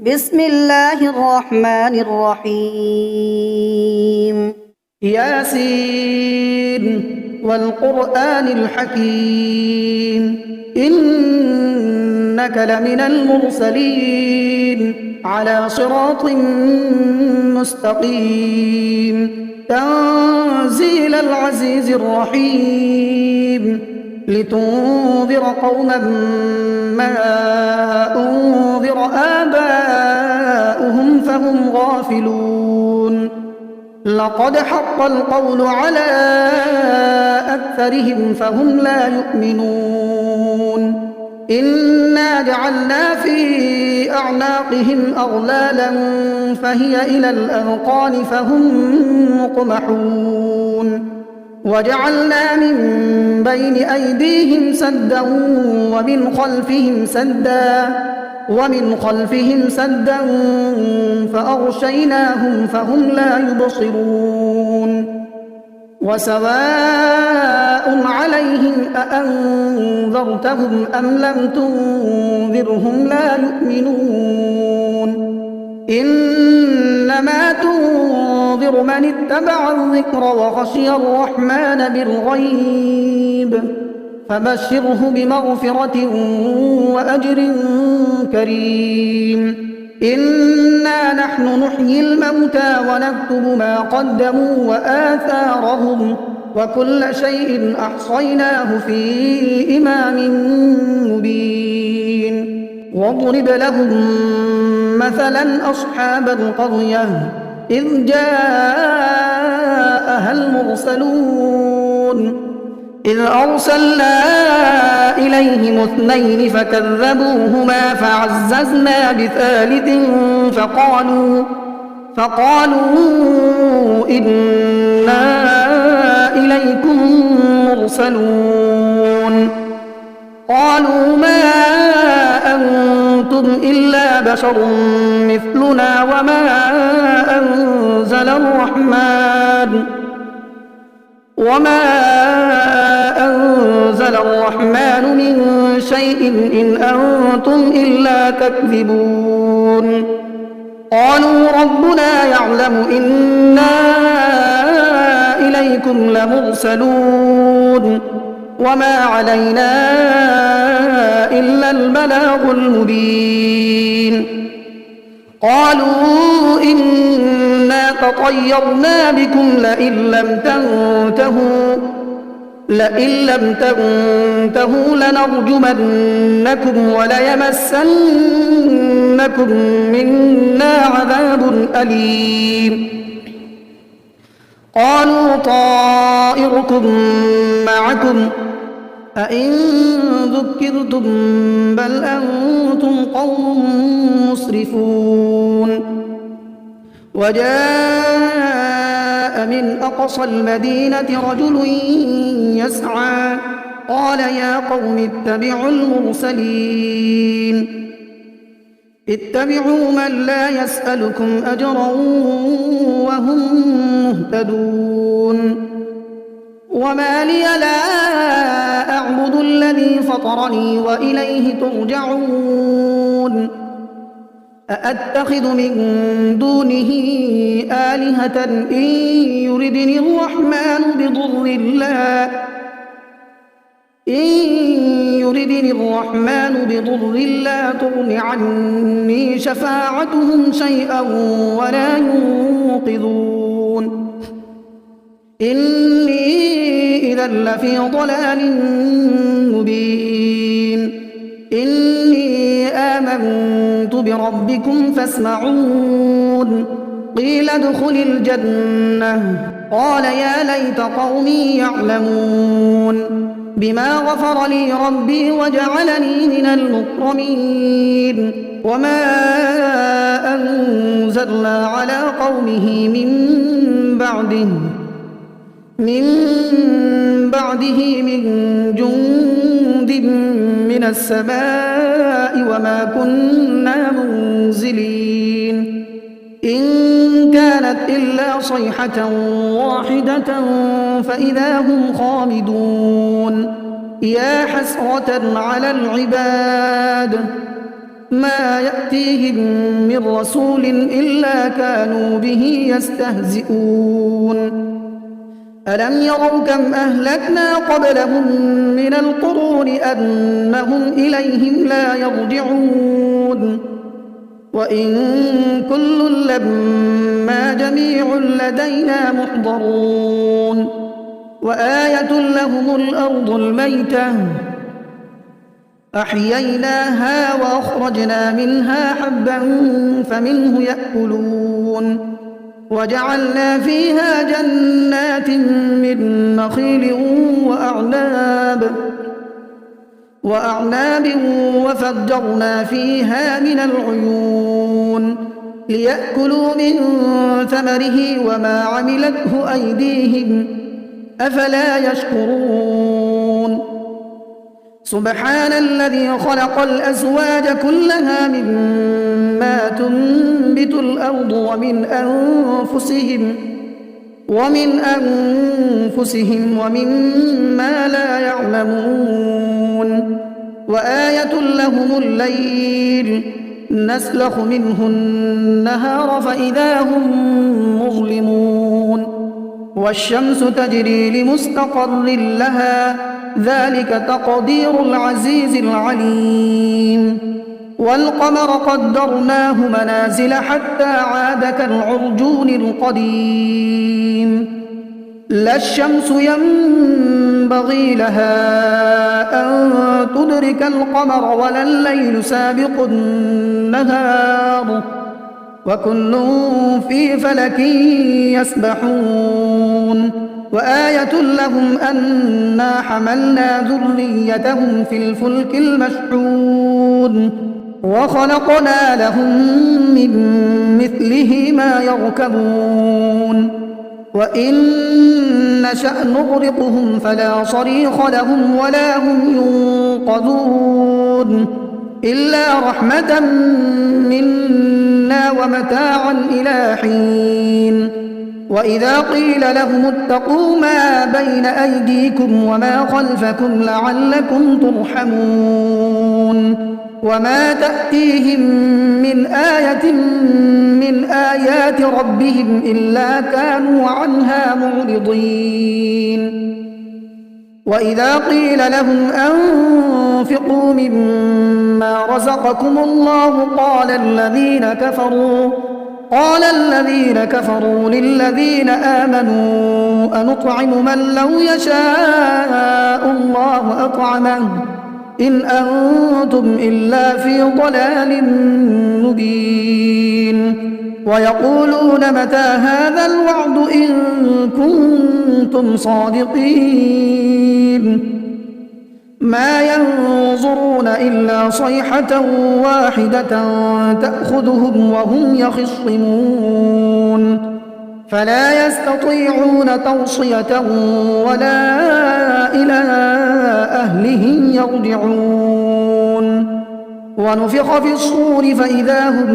بسم الله الرحمن الرحيم ياسين والقرآن الحكيم إنك لمن المرسلين على صراط مستقيم تنزيل العزيز الرحيم لتنذر قوما ما أنذر آباؤهم فهم غافلون لقد حق القول على أكثرهم فهم لا يؤمنون إنا جعلنا في أعناقهم أغلالا فهي إلى الأذقان فهم مقمحون وجعلنا من بين أيديهم سدا ومن خلفهم سدا فأغشيناهم فهم لا يبصرون وسواء عليهم أأنذرتهم أم لم تنذرهم لا يؤمنون إنما تنذر من اتبع الذكر وخشي الرحمن بالغيب فبشره بمغفرة وأجر كريم إنا نحن نحيي الموتى ونكتب ما قدموا وآثارهم وكل شيء أحصيناه في إمام مبين واضرب لهم مثلا أصحاب القرية إذ جاءها المرسلون إذ أرسلنا إليهم اثنين فكذبوهما فعززنا بثالث فقالوا إنا إليكم مرسلون قالوا ما أنتم إلا بشر مثلنا وما أنزل الرحمن من شيء إن أنتم إلا تكذبون قالوا ربنا يعلم إنا إليكم لمرسلون وما علينا إلا البلاغ المبين قالوا إنا تطيرنا بكم لئن لم تنتهوا لنرجمنكم وليمسنكم منا عذاب أليم قالوا طائركم معكم أئن ذكرتم بل أنتم قوم مسرفون وجاء من أقصى المدينة رجل يسعى قال يا قوم اتبعوا المرسلين اتبعوا من لا يسألكم أجرا وهم مهتدون وما لي لا أعبد الذي فطرني وإليه ترجعون أأتخذ من دونه آلهة إن يردني الرحمن بضر لا تغن عني شفاعتهم شيئا ولا ينقذون إني إذا لفي ضلال مبين إني آمنت بربكم فاسمعون قيل ادخل الجنة قال يا ليت قومي يعلمون بما غفر لي ربي وجعلني من المكرمين وما أنزلنا على قومه من بعده من جند من السماء وما كنا منزلين إن كانت إلا صيحة واحدة فإذا هم خامدون يا حسرة على العباد ما يأتيهم من رسول إلا كانوا به يستهزئون ألم يروا كم أهلكنا قبلهم من القرون أنهم إليهم لا يرجعون وإن كل لما جميع لدينا محضرون وآية لهم الأرض الميتة أحييناها وأخرجنا منها حبا فمنه يأكلون وجعلنا فيها جنات من نخيل وأعناب وفجرنا فيها من العيون ليأكلوا من ثمره وما عملته أيديهم أفلا يشكرون سبحان الذي خلق الأزواج كلها مما تنبت الأرض ومن أنفسهم ومما لا يعلمون وآية لهم الليل نسلخ منه النهار فإذا هم مظلمون والشمس تجري لمستقر لها ذلك تقدير العزيز العليم والقمر قدرناه منازل حتى عاد كالعرجون القديم لا الشمس ينبغي لها أن تدرك القمر ولا الليل سابق النهار وكل في فلك يسبحون وآية لهم أنا حملنا ذريتهم في الفلك المشحون وخلقنا لهم من مثله ما يركبون وإن نشأ نغرقهم فلا صريخ لهم ولا هم ينقذون إلا رحمة منا ومتاعا إلى حين وإذا قيل لهم اتقوا ما بين أيديكم وما خلفكم لعلكم ترحمون وما تأتيهم من آية من آيات ربهم إلا كانوا عنها معرضين وإذا قيل لهم أنفقوا مما رزقكم الله قال الذين كفروا للذين آمنوا أنطعم من لو يشاء الله أطعمه إن أنتم إلا في ضلال مبين ويقولون متى هذا الوعد إن كنتم صادقين ما ينظرون إلا صيحة واحدة تأخذهم وهم يخصمون فلا يستطيعون توصية ولا إلى أهلهم يرجعون ونفخ في الصور فإذا هم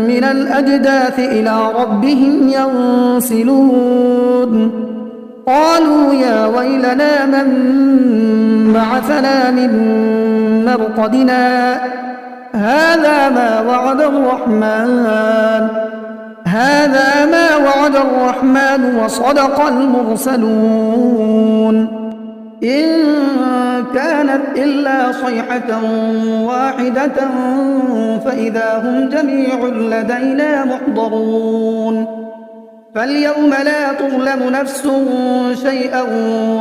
من الأجداث إلى ربهم ينسلون قالوا يا ويلنا من بعثنا من مرقدنا هذا ما وعد الرحمن وصدق المرسلون إن كانت إلا صيحة واحدة فإذا هم جميع لدينا محضرون فاليوم لا تظلم نفس شيئا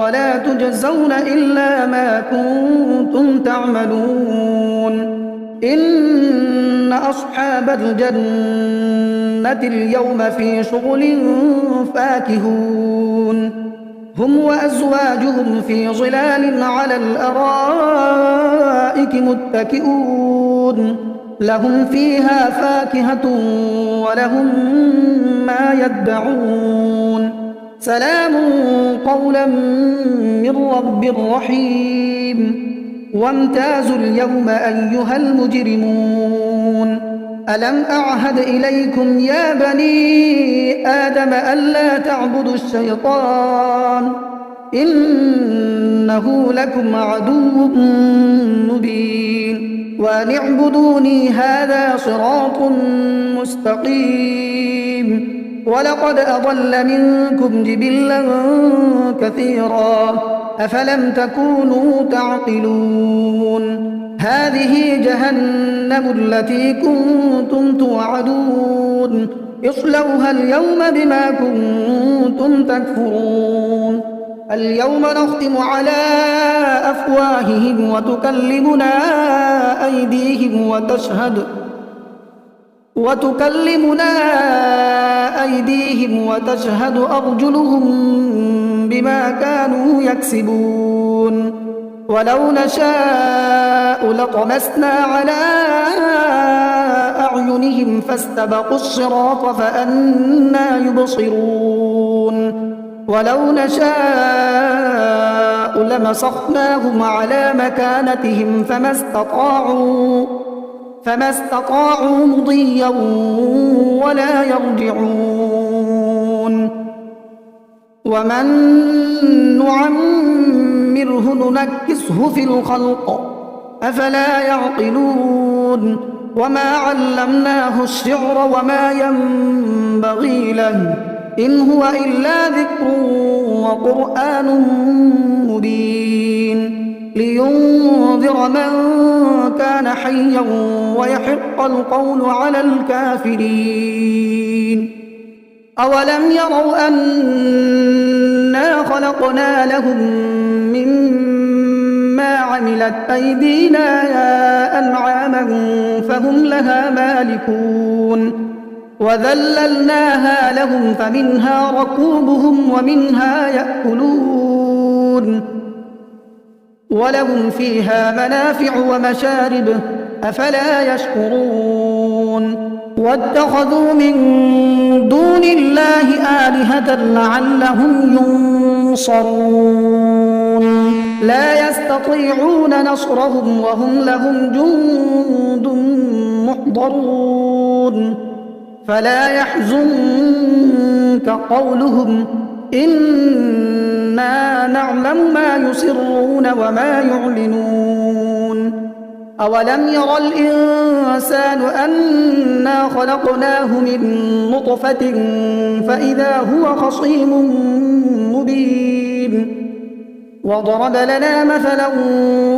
ولا تجزون إلا ما كنتم تعملون إن أصحاب الجنة اليوم في شغل فاكهون هم وأزواجهم في ظلال على الأرائك متكئون لهم فيها فاكهة ولهم ما يدعون سلام قولا من رب رحيم وامتازوا اليوم أيها المجرمون ألم أعهد إليكم يا بني آدم ألا تعبدوا الشيطان إنه لكم عدو مبين وأن اعبدوني هذا صراط مستقيم ولقد أضل منكم جبلا كثيرا أفلم تكونوا تعقلون هذه جهنم التي كنتم توعدون اصلوها اليوم بما كنتم تكفرون اليوم نختم على أفواههم وتكلمنا أيديهم وتشهد أرجلهم بما كانوا يكسبون ولو نشاء لطمسنا على أعينهم فاستبقوا الصراط فأنى يبصرون ولو نشاء لمسخناهم على مكانتهم فما استطاعوا مضيا ولا يرجعون ومن نعمره ننكسه في الخلق أفلا يعقلون وما علمناه الشعر وما ينبغي له إن هو إلا ذكر وقرآن مبين لينذر من كان حيا ويحق القول على الكافرين أولم يروا أنا خلقنا لهم مما عملت أيدينا أنعاما فهم لها مالكون وذللناها لهم فمنها ركوبهم ومنها يأكلون ولهم فيها منافع ومشارب أفلا يشكرون واتخذوا من دون الله آلهة لعلهم ينصرون لا يستطيعون نصرهم وهم لهم جند محضرون فلا يحزنك قولهم إنا نعلم ما يسرون وما يعلنون أولم ير الإنسان أنا خلقناه من نطفة فإذا هو خصيم مبين وضرب لنا مثلا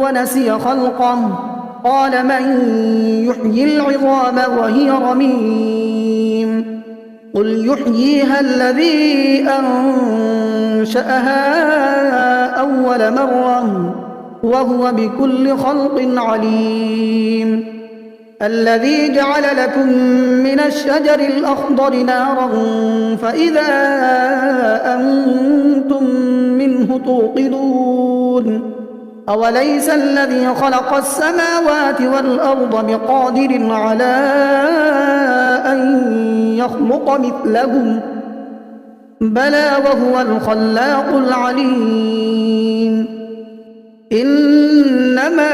ونسي خلقه قال من يحيي العظام وهي رميم قل يحييها الذي أنشأها أول مرة وهو بكل خلق عليم الذي جعل لكم من الشجر الأخضر نارا فإذا أنتم منه توقدون أوليس الذي خلق السماوات والأرض بقادر على أن يخلق مثلهم بلى وهو الخلاق العليم إنما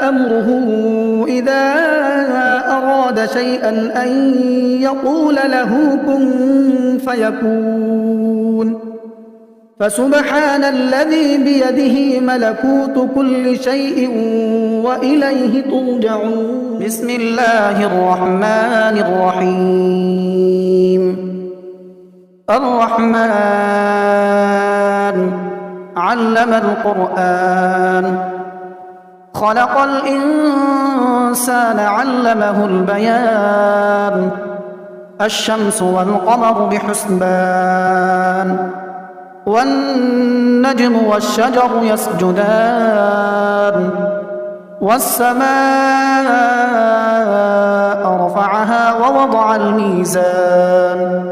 أمره إذا أراد شيئا أن يقول له كن فيكون فسبحان الذي بيده ملكوت كل شيء وإليه ترجعون بسم الله الرحمن الرحيم الرحمن علم القرآن خلق الإنسان علمه البيان الشمس والقمر بحسبان والنجم والشجر يسجدان والسماء رفعها ووضع الميزان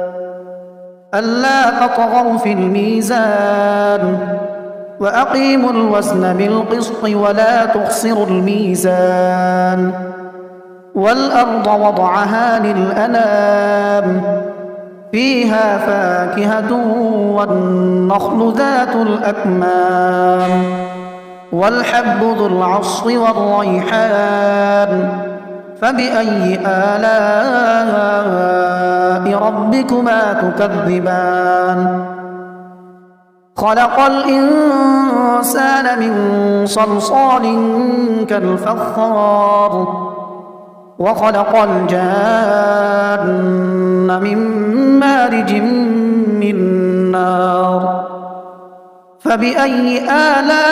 ألا تطغوا في الميزان وأقيموا الوزن بالقسط ولا تخسروا الميزان والأرض وضعها للأنام فيها فاكهة والنخل ذات الأكمام والحب ذو العصف والريحان فبأي آلاء ربكما تكذبان خلق الإنسان من صلصال كالفخار وخلق الجان من مارج من نار فبأي آلاء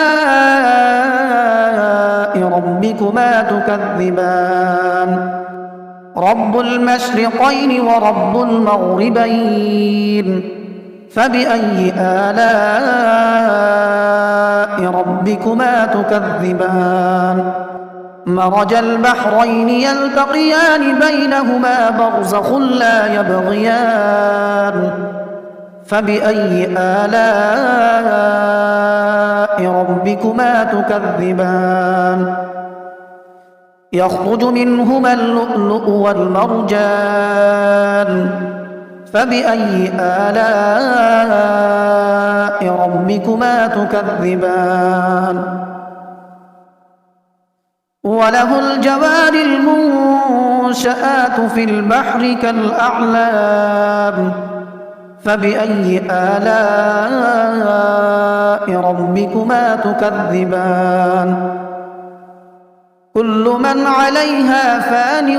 ربكما تكذبان رب المشرقين ورب المغربين فبأي آلاء ربكما تكذبان مرج البحرين يلتقيان بينهما برزخ لا يبغيان فبأي آلاء ربكما تكذبان يخرج منهما اللؤلؤ والمرجان فبأي آلاء ربكما تكذبان وله الجوار المنشآت في البحر كالأعلام فبأي آلاء ربكما تكذبان كل من عليها فان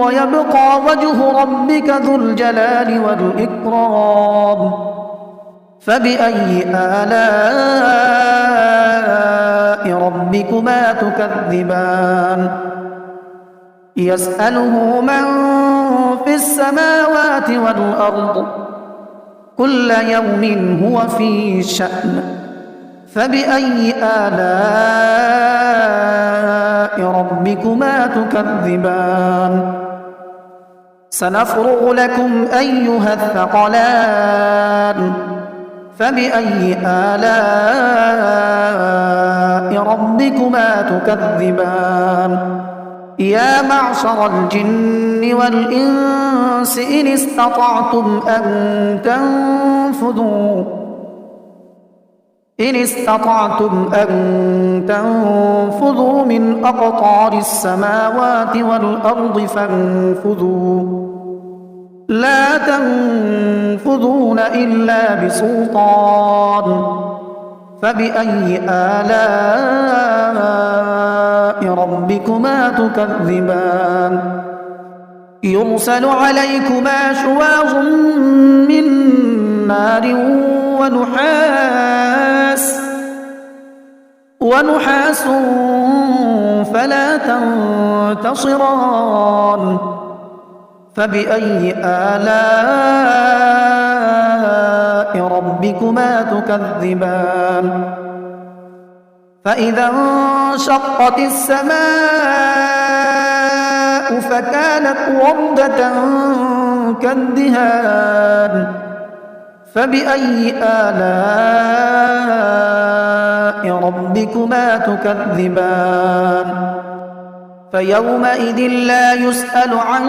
ويبقى وجه ربك ذو الجلال والإكرام فبأي آلاء ربكما تكذبان يسأله من في السماوات والأرض كل يوم هو في شأن فبأي آلاء ربكما تكذبان سنفرغ لكم أيها الثقلان فبأي آلاء ربكما تكذبان يا معشر الجن والإنس إن استطعتم أن تنفذوا من أقطار السماوات والأرض فانفذوا لا تنفذون إلا بسلطان فبأي آلاء ربكما تكذبان يرسل عليكما شواظ من نار ونحاس فلا تنتصران فبأي آلاء ربكما تكذبان فإذا انشقت السماء فكانت وردة كالدهان فبأي آلاء ربكما تكذبان فيومئذ لا يسأل عن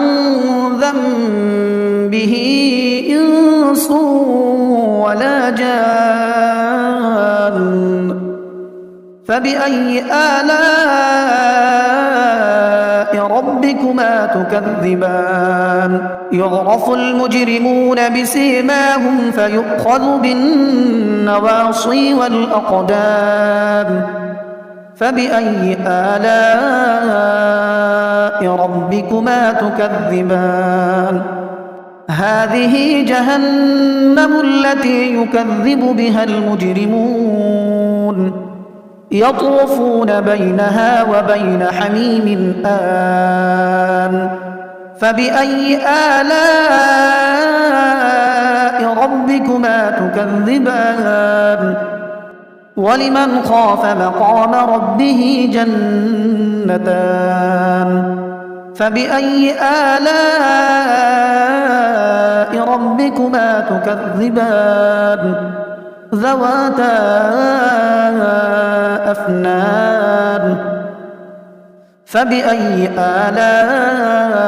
ذنبه إنس ولا جان فبأي آلاء ربكما تكذبان يعرف المجرمون بسيماهم فيؤخذ بالنواصي والأقدام فبأي آلاء ربكما تكذبان هذه جهنم التي يكذب بها المجرمون يطوفون بينها وبين حميم آن فبأي آلاء ربكما تكذبان ولمن خاف مقام ربه جنتان فبأي آلاء ربكما تكذبان ذواتا أفنان فبأي آلاء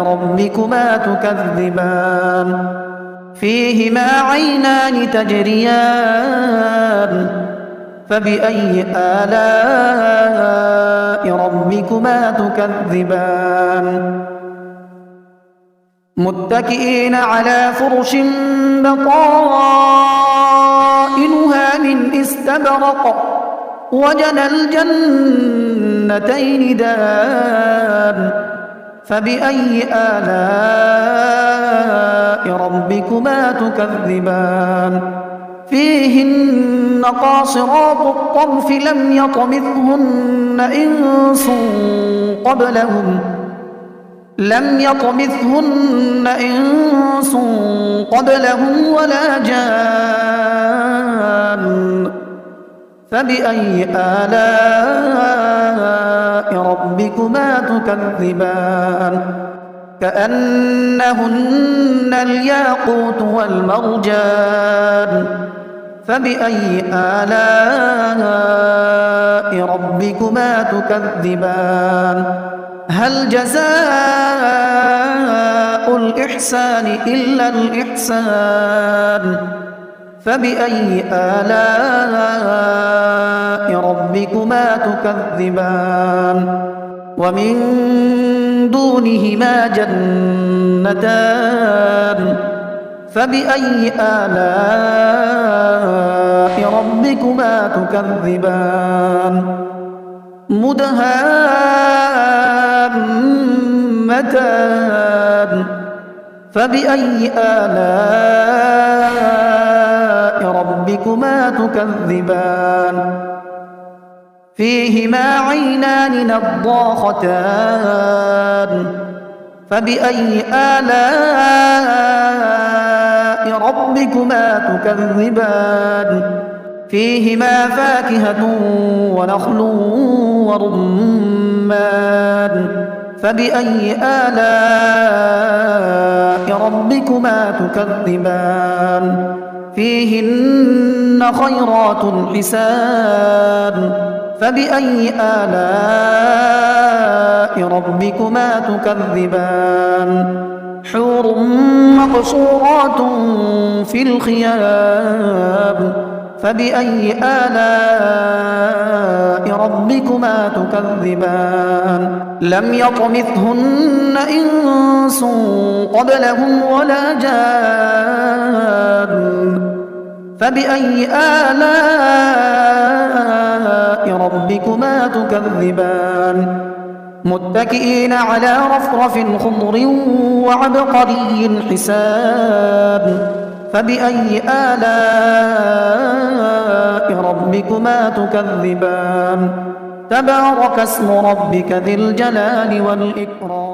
ربكما تكذبان فيهما عينان تجريان فبأي آلاء ربكما تكذبان متكئين على فرش بطائنها من استبرق وجنى الجنتين دان فبأي آلاء ربكما تكذبان فيهن قاصرات الطرف لم يطمثهن إنس قبلهم ولا جان فبأي آلاء ربكما تكذبان كأنهن الياقوت والمرجان فبأي آلاء ربكما تكذبان هل جزاء الإحسان إلا الإحسان فبأي آلاء ربكما تكذبان ومن دونهما جنتان فبأي آلاء ربكما تكذبان مدهامتان فبأي آلاء ربكما تكذبان فيهما عينان نضاختان فبأي آلاء ربكما تكذبان فيهما فاكهة ونخل ورمان فبأي آلاء ربكما تكذبان فيهن خيرات حسان فبأي آلاء ربكما تكذبان حور مقصورات في الخيام فبأي آلاء ربكما تكذبان لم يطمثهن إنس قبلهم ولا جان فبأي آلاء ربكما تكذبان متكئين على رفرف خضر وعبقري حسان فبأي آلاء ربكما تكذبان تبارك اسم ربك ذي الجلال والإكرام